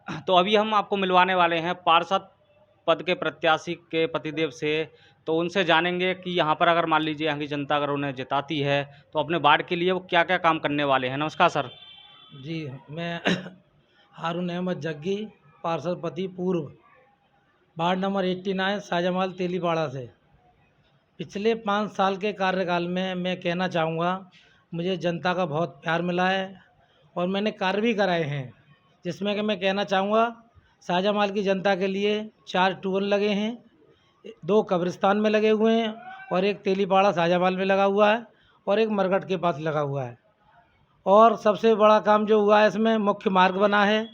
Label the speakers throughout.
Speaker 1: तो अभी हम आपको मिलवाने वाले हैं पार्षद पद के प्रत्याशी के पतिदेव से। तो उनसे जानेंगे कि यहाँ पर अगर मान लीजिए यहाँ की जनता अगर उन्हें जिताती है तो अपने वार्ड के लिए वो क्या-क्या काम करने वाले हैं। नमस्कार सर।
Speaker 2: जी, मैं हारून अहमद जग्गी, पार्षद पति पूर्व, वार्ड नंबर 89 शाहजमाल तेलीपाड़ा से। पिछले 5 साल के कार्यकाल में मैं कहना चाहूँगा, मुझे जनता का बहुत प्यार मिला है और मैंने कार्य भी कराए हैं, जिसमें कि मैं कहना चाहूँगा शाहजमाल की जनता के लिए 4 ट्यूबवेल लगे हैं, 2 कब्रिस्तान में लगे हुए हैं और 1 तेलीपाड़ा शाहजमाल में लगा हुआ है और 1 मरघट के पास लगा हुआ है। और सबसे बड़ा काम जो हुआ है इसमें, मुख्य मार्ग बना है,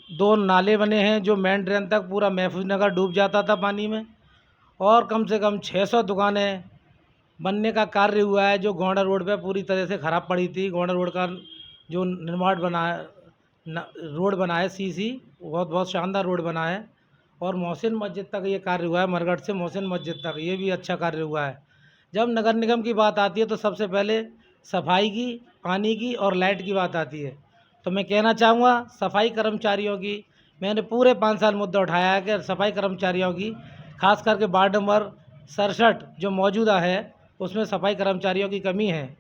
Speaker 2: 2 नाले बने हैं जो मेन ड्रेन तक पूरा महफूज नगर डूब जाता था पानी में, और कम से कम 600 दुकानें बनने का कार्य हुआ है जो गोंडा रोड पे पूरी तरह से ख़राब पड़ी थी। गोंडा रोड का जो निर्माण बना है, रोड बना है सीसी, बहुत बहुत शानदार रोड बना है। और मोहसिन मस्जिद तक ये कार्य हुआ है, मरघट से मोहसिन मस्जिद तक, ये भी अच्छा कार्य हुआ है। जब नगर निगम की बात आती है तो सबसे पहले सफाई की, पानी की और लाइट की बात आती है। तो मैं कहना चाहूँगा सफाई कर्मचारियों की, मैंने पूरे 5 साल मुद्दा उठाया है कि सफाई कर्मचारियों की, खास करके वार्ड नंबर 67 जो मौजूदा है उसमें सफाई कर्मचारियों की कमी है,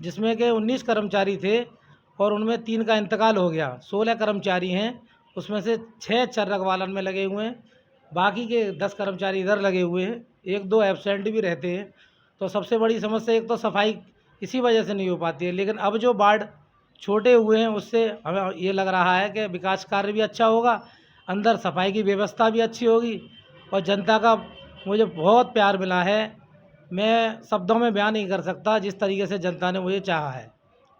Speaker 2: जिसमें कि 19 कर्मचारी थे और उनमें 3 का इंतकाल हो गया। 16 कर्मचारी हैं, उसमें से 6 चर्रकवालन में लगे हुए हैं, बाकी के 10 कर्मचारी इधर लगे हुए हैं, 1-2 एब्सेंट भी रहते हैं। तो सबसे बड़ी समस्या एक तो सफाई इसी वजह से नहीं हो पाती है। लेकिन अब जो वार्ड छोटे हुए हैं उससे हमें ये लग रहा है कि विकास कार्य भी अच्छा होगा, अंदर सफाई की व्यवस्था भी अच्छी होगी और जनता का मुझे बहुत प्यार मिला है। मैं शब्दों में बयान नहीं कर सकता जिस तरीके से जनता ने मुझे चाहा है।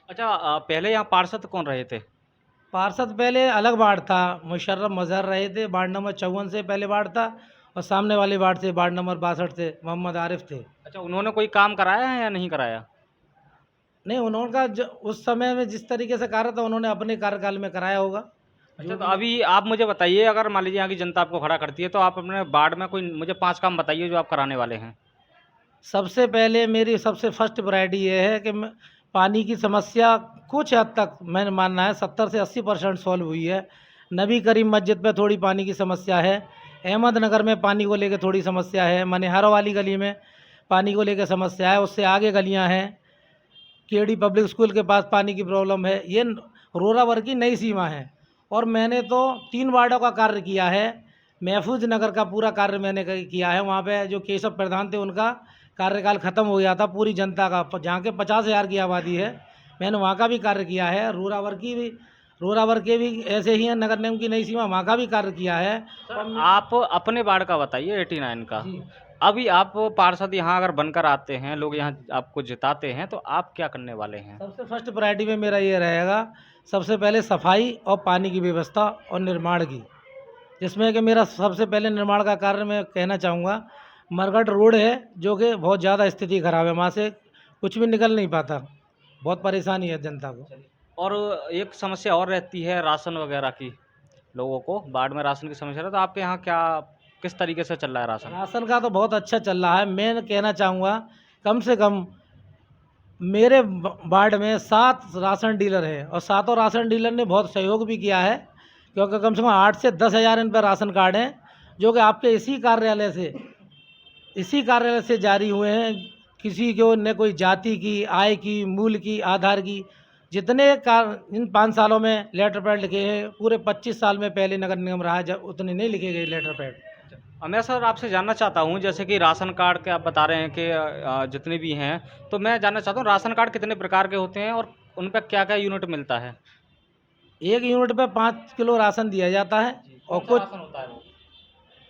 Speaker 1: अच्छा पहले यहाँ पार्षद कौन रहे थे?
Speaker 2: पार्षद पहले अलग वार्ड था, मुशर्रफ मजहर रहे थे, वार्ड नंबर 54 से पहले वार्ड था और सामने वाले वार्ड से वार्ड नंबर 62 से मोहम्मद आरिफ थे।
Speaker 1: अच्छा उन्होंने कोई काम कराया है या नहीं कराया?
Speaker 2: नहीं, उन्होंने उस समय में जिस तरीके से कार्य था उन्होंने अपने कार्यकाल में कराया होगा।
Speaker 1: अच्छा
Speaker 2: जो
Speaker 1: तो
Speaker 2: भी
Speaker 1: अभी आप मुझे बताइए अगर मान लीजिए यहाँ की जनता आपको खड़ा करती है तो आप अपने वार्ड में कोई मुझे 5 काम बताइए जो आप कराने वाले हैं।
Speaker 2: सबसे पहले मेरी सबसे फर्स्ट प्रायोरिटी ये है कि पानी की समस्या कुछ हद तक मैंने मानना है 70 से 80% सॉल्व हुई है। नबी करीम मस्जिद पे थोड़ी पानी की समस्या है, अहमद नगर में पानी को लेकर थोड़ी समस्या है, मनिहार वाली गली में पानी को लेकर समस्या है, उससे आगे गलियां हैं, केडी पब्लिक स्कूल के पास पानी की प्रॉब्लम है। ये रोरावर की नई सीमा है और मैंने तो 3 वार्डों का कार्य किया है। महफूज नगर का पूरा कार्य मैंने किया है, वहाँ पे जो केशव प्रधान थे उनका कार्यकाल ख़त्म हो गया था, पूरी जनता का, जहाँ के 50,000 की आबादी है, मैंने वहाँ का भी कार्य किया है। रोरावर के भी ऐसे ही हैं, नगर निगम की नई सीमा, वहाँ का भी कार्य किया है।
Speaker 1: सर आप अपने वार्ड का बताइए 89 का।
Speaker 2: जी,
Speaker 1: अभी आप पार्षद यहाँ अगर बनकर आते हैं, लोग यहाँ आपको जिताते हैं तो आप क्या करने वाले हैं?
Speaker 2: सबसे फर्स्ट प्रायोरिटी में मेरा ये रहेगा, सबसे पहले सफाई और पानी की व्यवस्था और निर्माण की, जिसमें कि मेरा सबसे पहले निर्माण का कार्य मैं कहना चाहूँगा, मरघट रोड है जो कि बहुत ज़्यादा स्थिति खराब है, वहाँ से कुछ भी निकल नहीं पाता, बहुत परेशानी है जनता को।
Speaker 1: और एक समस्या और रहती है राशन वगैरह की, लोगों को वार्ड में राशन की समस्या है तो आपके यहाँ क्या किस तरीके से चल रहा है राशन?
Speaker 2: राशन का तो बहुत अच्छा चल रहा है। मैं कहना चाहूँगा कम से कम मेरे वार्ड में 7 राशन डीलर हैं और सातों राशन डीलर ने बहुत सहयोग भी किया है, क्योंकि कम से कम 8 से 10,000 इन पर राशन कार्ड हैं जो कि आपके इसी कार्यालय से जारी हुए हैं। किसी को न कोई जाति की, आय की, मूल की, आधार की, जितने इन 5 सालों में लेटर पैड लिखे हैं, पूरे 25 साल में पहले नगर निगम रहा जब उतने नहीं लिखे गए लेटर पैड।
Speaker 1: मैं सर आपसे जानना चाहता हूँ जैसे कि राशन कार्ड के आप बता रहे हैं कि जितने भी हैं, तो मैं जानना चाहता हूँ राशन कार्ड कितने प्रकार के होते हैं और उन पे क्या-क्या यूनिट मिलता है?
Speaker 2: एक यूनिट पे 5 किलो राशन दिया जाता है और
Speaker 1: कौन-सा
Speaker 2: कुछ
Speaker 1: राशन होता है वो?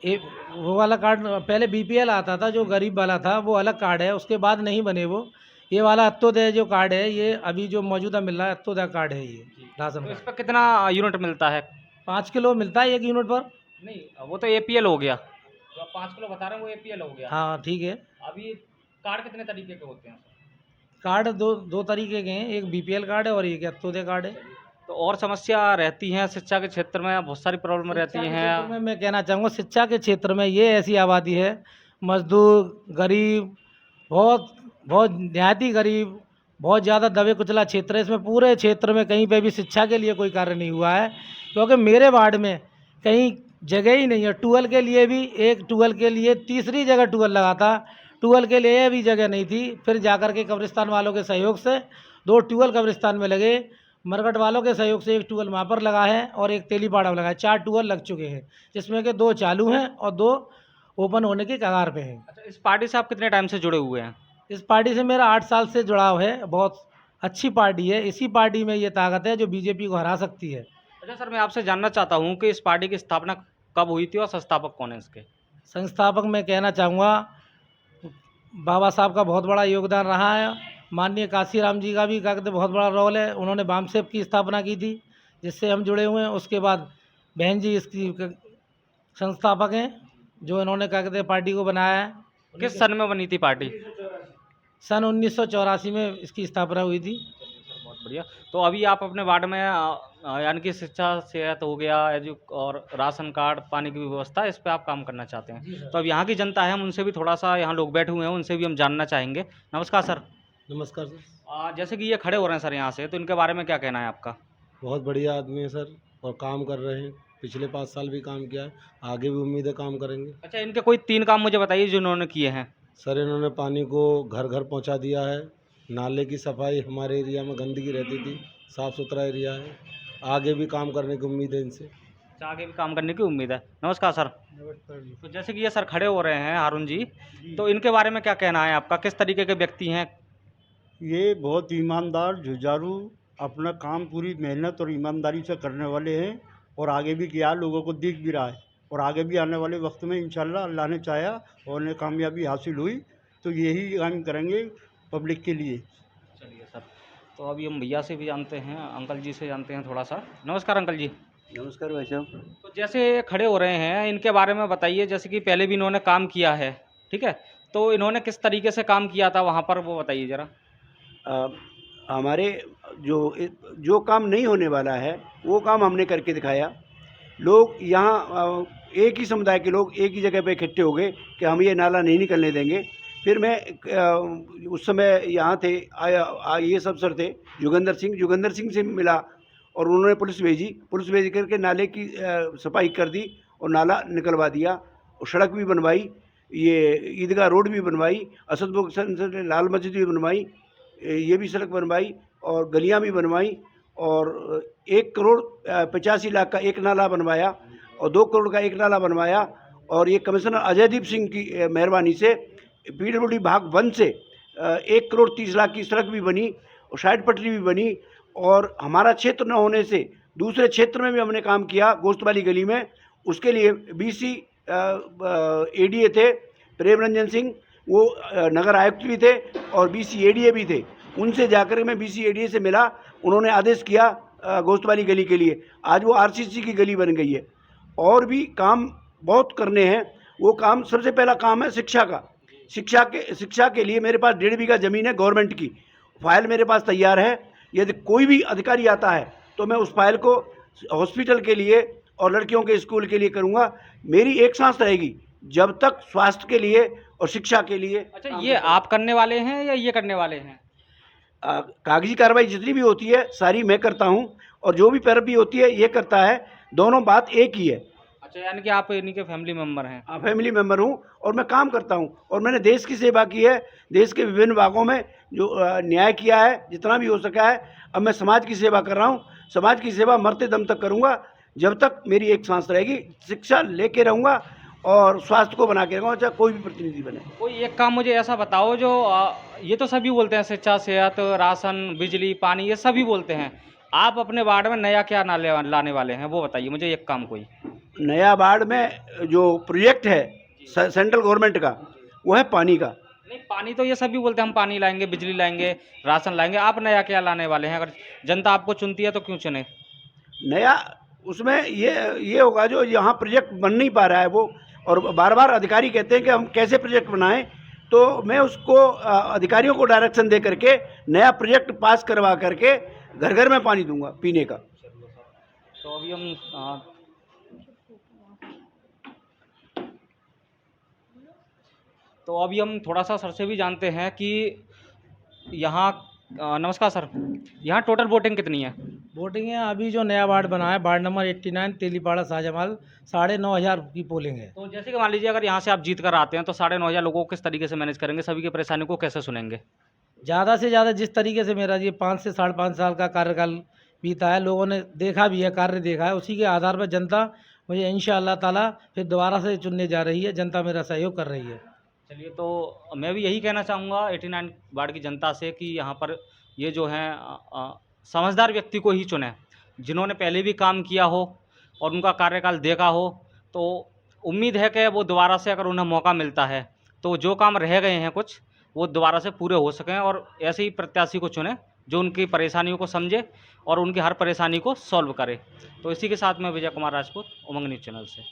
Speaker 2: एक वो वाला कार्ड पहले बीपीएल आता था जो गरीब वाला था, वो अलग कार्ड है, उसके बाद नहीं बने वो। ये वाला अंत्योदय जो कार्ड है, ये अभी जो मौजूदा मिल रहा है अंत्योदय कार्ड है ये, राशन
Speaker 1: तो इस
Speaker 2: कार्ड।
Speaker 1: पे कितना यूनिट मिलता है?
Speaker 2: 5 किलो मिलता है 1 यूनिट पर।
Speaker 1: नहीं, वो तो एपीएल हो गया। जो आप 5 किलो बता रहे हैं वो एपीएल हो गया।
Speaker 2: हाँ, ठीक है।
Speaker 1: अभी कार्ड कितने तरीके के होते हैं?
Speaker 2: कार्ड दो तरीके के हैं, एक बीपीएल कार्ड है और एक अंत्योदय कार्ड है।
Speaker 1: तो और समस्या रहती हैं शिक्षा के क्षेत्र में बहुत सारी प्रॉब्लम रहती
Speaker 2: शिक्षा के
Speaker 1: हैं।
Speaker 2: क्षेत्र में मैं कहना चाहूँगा, शिक्षा के क्षेत्र में ये ऐसी आबादी है, मजदूर, गरीब, बहुत बहुत देहाती गरीब, बहुत ज़्यादा दबे कुचला क्षेत्र है। इसमें पूरे क्षेत्र में कहीं पे भी शिक्षा के लिए कोई कार्य नहीं हुआ है, क्योंकि मेरे वार्ड में कहीं जगह ही नहीं है। ट्यूबवेल के लिए भी, एक ट्यूबवेल के लिए तीसरी जगह ट्यूबवेल लगा था, ट्यूबवेल के लिए भी जगह नहीं थी। फिर जाकर के कब्रिस्तान वालों के सहयोग से 2 ट्यूबवेल कब्रिस्तान में लगे, मरकट वालों के सहयोग से 1 ट्यूबवेल वहाँ पर लगा है और 1 तेलीपाड़ा में लगा है। 4 ट्यूबवेल लग चुके हैं, जिसमें कि 2 चालू हैं और 2 ओपन होने की कगार पे हैं।
Speaker 1: अच्छा, इस पार्टी से आप कितने टाइम से जुड़े हुए हैं?
Speaker 2: इस पार्टी से मेरा 8 साल से जुड़ाव है। बहुत अच्छी पार्टी है। इसी पार्टी में ये ताकत है जो बीजेपी को हरा सकती है।
Speaker 1: अच्छा सर, मैं आपसे जानना चाहता हूँ कि इस पार्टी की स्थापना कब हुई थी और संस्थापक कौन है इसके?
Speaker 2: संस्थापक मैं कहना चाहूँगा, बाबा साहब का बहुत बड़ा योगदान रहा है। माननीय काशीराम जी का भी क्या कहते हैं बहुत बड़ा रोल है। उन्होंने बामसेप की स्थापना की थी, जिससे हम जुड़े हुए हैं। उसके बाद बहन जी इसकी संस्थापक हैं, जो इन्होंने क्या कहते हैं पार्टी को बनाया है।
Speaker 1: किस सन में बनी थी पार्टी?
Speaker 2: सन 1984 में इसकी स्थापना हुई थी।
Speaker 1: बहुत बढ़िया। तो अभी आप अपने वार्ड में यानी कि शिक्षा, सेहत हो गया, और राशन कार्ड, पानी की व्यवस्था, इस पे आप काम करना चाहते हैं। तो अब यहाँ की जनता है, हम उनसे भी थोड़ा सा, यहाँ लोग बैठे हुए हैं, उनसे भी हम जानना चाहेंगे। नमस्कार सर।
Speaker 2: नमस्कार सर।
Speaker 1: जैसे कि ये खड़े हो रहे हैं सर यहाँ से, तो इनके बारे में क्या कहना है आपका?
Speaker 3: बहुत बढ़िया आदमी है सर, और काम कर रहे हैं। पिछले 5 साल भी काम किया है, आगे भी उम्मीद है काम करेंगे।
Speaker 1: अच्छा, इनके कोई 3 काम मुझे बताइए जो इन्होंने किए हैं।
Speaker 3: सर, इन्होंने पानी को घर घर पहुंचा दिया है। नाले की सफाई, हमारे एरिया में गंदगी रहती थी, साफ़ सुथरा एरिया है। आगे भी काम करने की उम्मीद है इनसे।
Speaker 1: अच्छा, आगे भी काम करने की उम्मीद है। नमस्कार सर। तो जैसे कि ये सर खड़े हो रहे हैं हारून जी, तो इनके बारे में क्या कहना है आपका? किस तरीके के व्यक्ति हैं?
Speaker 4: ये बहुत ईमानदार, जुझारू, अपना काम पूरी मेहनत और ईमानदारी से करने वाले हैं, और आगे भी किया, लोगों को दिख भी रहा है, और आगे भी आने वाले वक्त में इंशाल्लाह अल्लाह ने चाहा और उन्हें कामयाबी हासिल हुई तो यही काम करेंगे पब्लिक के लिए।
Speaker 1: चलिए सर, तो अभी हम भैया से भी जानते हैं, अंकल जी से जानते हैं थोड़ा सा। नमस्कार अंकल जी।
Speaker 5: नमस्कार भाई साहब।
Speaker 1: तो जैसे ये खड़े हो रहे हैं, इनके बारे में बताइए। जैसे कि पहले भी इन्होंने काम किया है, ठीक है, तो इन्होंने किस तरीके से काम किया था वहाँ पर, वो बताइए ज़रा।
Speaker 5: अ, हमारे जो काम नहीं होने वाला है वो काम हमने करके दिखाया। लोग यहाँ एक ही समुदाय के लोग एक ही जगह पे इकट्ठे हो गए कि हम ये नाला नहीं निकलने देंगे। फिर मैं उस समय यहाँ थे, IAS अफसर थे युगंधर सिंह से मिला, और उन्होंने पुलिस भेज करके नाले की सफाई कर दी और नाला निकलवा दिया, और सड़क भी बनवाई, ये ईदगाह रोड भी बनवाई, असदबुक से लाल मस्जिद भी बनवाई, ये भी सड़क बनवाई, और गलियां भी बनवाई, और 1 करोड़ 85 लाख का एक नाला बनवाया, और 2 करोड़ का एक नाला बनवाया। और ये कमिश्नर अजयदीप सिंह की मेहरबानी से PWD भाग 1 से 1 करोड़ 30 लाख की सड़क भी बनी, और साइड पटरी भी बनी। और हमारा क्षेत्र न होने से दूसरे क्षेत्र में भी हमने काम किया, गोश्त वाली गली में। उसके लिए BC ADA थे प्रेम रंजन सिंह, वो नगर आयुक्त भी थे और BC ADA भी थे। उनसे जाकर मैं BC ADA से मिला, उन्होंने आदेश किया गोश्त वाली गली के लिए। आज वो RCC की गली बन गई है। और भी काम बहुत करने हैं। वो काम, सबसे पहला काम है शिक्षा का। शिक्षा के लिए मेरे पास 1.5 बीघा ज़मीन है गवर्नमेंट की, फाइल मेरे पास तैयार है। यदि कोई भी अधिकारी आता है तो मैं उस फाइल को हॉस्पिटल के लिए और लड़कियों के स्कूल के लिए करूँगा। मेरी एक सांस रहेगी जब तक स्वास्थ्य के लिए और शिक्षा के लिए।
Speaker 1: अच्छा, ये आप करने वाले हैं या ये करने वाले हैं?
Speaker 5: कागजी कार्रवाई जितनी भी होती है सारी मैं करता हूं, और जो भी पैरवी होती है ये करता है। दोनों बात एक ही है।
Speaker 1: अच्छा, यानी कि आप इन्हीं के फैमिली मेम्बर हैं?
Speaker 5: फैमिली मेम्बर हूं, और मैं काम करता हूं, और मैंने देश की सेवा की है। देश के विभिन्न भागों में जो न्याय किया है जितना भी हो सका है। अब मैं समाज की सेवा कर रहा हूं। समाज की सेवा मरते दम तक करूंगा, जब तक मेरी एक सांस रहेगी। शिक्षा लेके रहूँगा और स्वास्थ्य को बना के रखूँगा, चाहे कोई भी प्रतिनिधि बने।
Speaker 1: कोई एक काम मुझे ऐसा बताओ जो ये तो सभी बोलते हैं, शिक्षा, सेहत, राशन, बिजली, पानी, ये सभी बोलते हैं। आप अपने वार्ड में नया क्या लाने वाले हैं, वो बताइए मुझे एक काम कोई।
Speaker 5: नया वार्ड में जो प्रोजेक्ट है सेंट्रल गवर्नमेंट का, वो है पानी का।
Speaker 1: नहीं, पानी तो ये सभी बोलते हैं, हम पानी लाएंगे, बिजली लाएंगे, राशन लाएंगे। आप नया क्या लाने वाले हैं? अगर जनता आपको चुनती है तो क्यों चुने?
Speaker 5: नया उसमें ये होगा, जो यहाँ प्रोजेक्ट बन नहीं पा रहा है वो, और बार बार अधिकारी कहते हैं कि हम कैसे प्रोजेक्ट बनाएं, तो मैं उसको अधिकारियों को डायरेक्शन दे करके नया प्रोजेक्ट पास करवा करके घर घर में पानी दूंगा पीने का।
Speaker 1: तो अभी हम थोड़ा सा सर से भी जानते हैं कि यहाँ नमस्कार सर, यहाँ टोटल वोटिंग कितनी है?
Speaker 2: वोटिंग है अभी जो नया वार्ड बना है, वार्ड नंबर 89 तेलीपाड़ा शाहजमाल, 9,500 की पोलिंग है।
Speaker 1: तो जैसे कि मान लीजिए अगर यहाँ से आप जीत कर आते हैं तो 9,500 लोगों को किस तरीके से मैनेज करेंगे, सभी की परेशानी को कैसे सुनेंगे?
Speaker 2: ज़्यादा से ज़्यादा जिस तरीके से मेरा ये 5 से 5.5 साल का कार्यकाल बीता है, लोगों ने देखा भी है, कार्य देखा है, उसी के आधार पर जनता मुझे इंशाअल्लाह ताला फिर दोबारा से चुनने जा रही है। जनता मेरा सहयोग कर रही है।
Speaker 1: चलिए, तो मैं भी यही कहना चाहूँगा 89 वार्ड की जनता से कि यहाँ पर ये जो हैं समझदार व्यक्ति को ही चुनें, जिन्होंने पहले भी काम किया हो और उनका कार्यकाल देखा हो। तो उम्मीद है कि वो दोबारा से अगर उन्हें मौका मिलता है तो जो काम रह गए हैं कुछ, वो दोबारा से पूरे हो सकें और ऐसे ही प्रत्याशी को चुनें जो उनकी परेशानियों को समझे और उनकी हर परेशानी को सॉल्व करे। तो इसी के साथ मैं विजय कुमार राजपूत, उमंग न्यूज़ चैनल से।